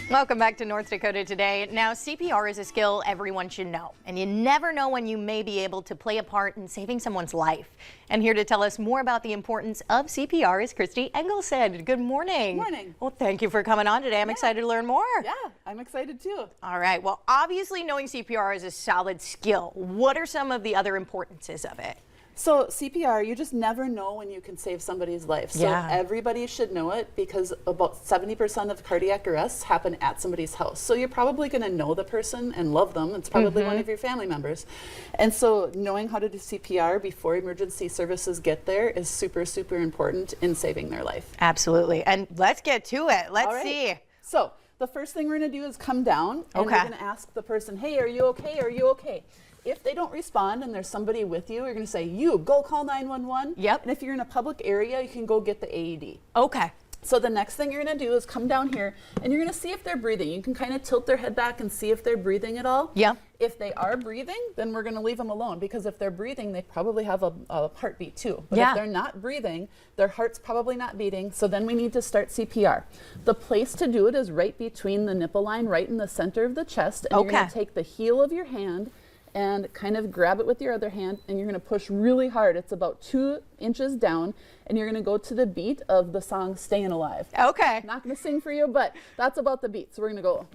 Welcome back to North Dakota Today. Now, CPR is a skill everyone should know, and you never know when you may be able to play a part in saving someone's life. And here to tell us more about the importance of CPR is Christy Engelson. Good morning. Good morning. Well, thank you for coming on today. I'm excited to learn more. Yeah, I'm excited too. All right. Well, obviously knowing CPR is a solid skill. What are some of the other importances of it? So CPR, you just never know when you can save somebody's life. So everybody should know it because about 70% of cardiac arrests happen at somebody's house. So you're probably going to know the person and love them. It's probably one of your family members. And so knowing how to do CPR before emergency services get there is super, super important in saving their life. Absolutely. And let's get to it. Let's see. So the first thing we're going to do is come down and we're going to ask the person, hey, are you okay? Are you okay? If they don't respond and there's somebody with you, you're going to say, you go call 911. Yep. And if you're in a public area, you can go get the AED. Okay. So the next thing you're going to do is come down here and you're going to see if they're breathing. You can kind of tilt their head back and see if they're breathing at all. Yeah. If they are breathing, then we're going to leave them alone because if they're breathing, they probably have a heartbeat too. But if they're not breathing, their heart's probably not beating. So then we need to start CPR. The place to do it is right between the nipple line, right in the center of the chest. And you're going to take the heel of your hand and kind of grab it with your other hand, and you're going to push really hard. It's about 2 inches down, and you're going to go to the beat of the song Staying Alive. Okay. Not going to sing for you, but that's about the beat. So we're going to go.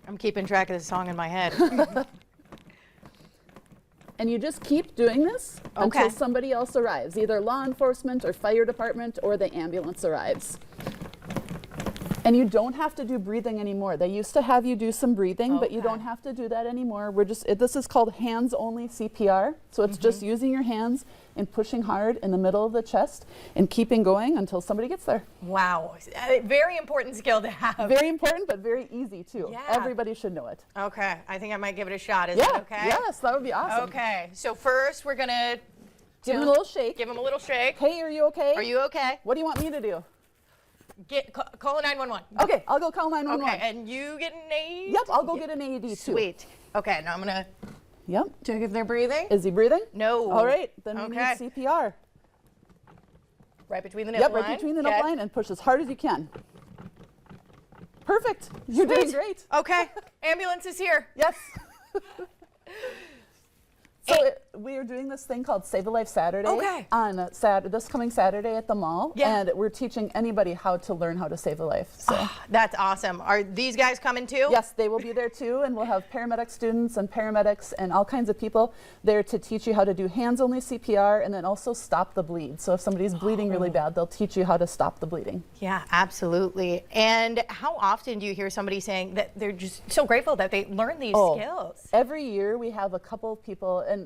I'm keeping track of the song in my head. And you just keep doing this until somebody else arrives, either law enforcement or fire department or the ambulance arrives. And you don't have to do breathing anymore. They used to have you do some breathing, but you don't have to do that anymore. This is called hands-only CPR. So it's just using your hands and pushing hard in the middle of the chest and keeping going until somebody gets there. Wow. Very important skill to have. Very important, but very easy too. Yeah. Everybody should know it. Okay. I think I might give it a shot. Is that okay? Yes, that would be awesome. Okay. So first we're going to give him a little shake. Give him a little shake. Hey, are you okay? Are you okay? What do you want me to do? Call 911. Okay, I'll go call 911. Okay, and you get an AED? Yep, I'll go get an AED too. Sweet. Okay, now I'm going to check if they're breathing. Is he breathing? No. All right, then we need CPR. Right between the nipple line? Yep, right between the nipple line and push as hard as you can. Perfect. You're doing great. Okay, ambulance is here. Yes. So we are doing this thing called Save a Life Saturday on this coming Saturday at the mall, and we're teaching anybody how to learn how to save a life. So that's awesome. Are these guys coming too? Yes, they will be there too, and we'll have paramedic students and paramedics and all kinds of people there to teach you how to do hands-only CPR and then also stop the bleed. So if somebody's bleeding really bad, they'll teach you how to stop the bleeding. Yeah, absolutely. And how often do you hear somebody saying that they're just so grateful that they learned these skills? Every year we have a couple of people, and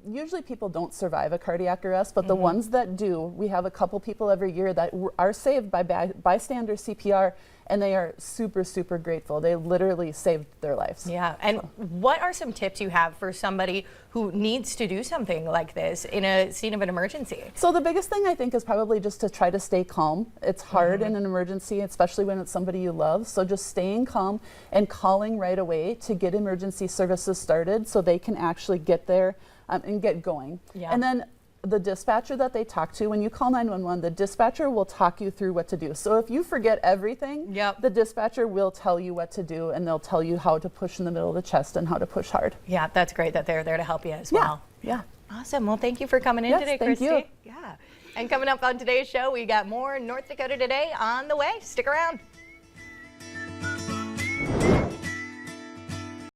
usually people don't survive a cardiac arrest, but the ones that do, we have a couple people every year that are saved by bystander CPR, and they are super, super grateful. They literally saved their lives. Yeah, and what are some tips you have for somebody who needs to do something like this in a scene of an emergency? So the biggest thing I think is probably just to try to stay calm. It's hard in an emergency, especially when it's somebody you love. So just staying calm and calling right away to get emergency services started so they can actually get there and get going. And then the dispatcher that they talk to, when you call 911, the dispatcher will talk you through what to do. So if you forget everything, the dispatcher will tell you what to do, and they'll tell you how to push in the middle of the chest and how to push hard. Yeah, that's great that they're there to help you as well. Yeah. Awesome. Well, thank you for coming in today, Christy. Thank you. Yeah. And coming up on today's show, we got more North Dakota Today on the way. Stick around.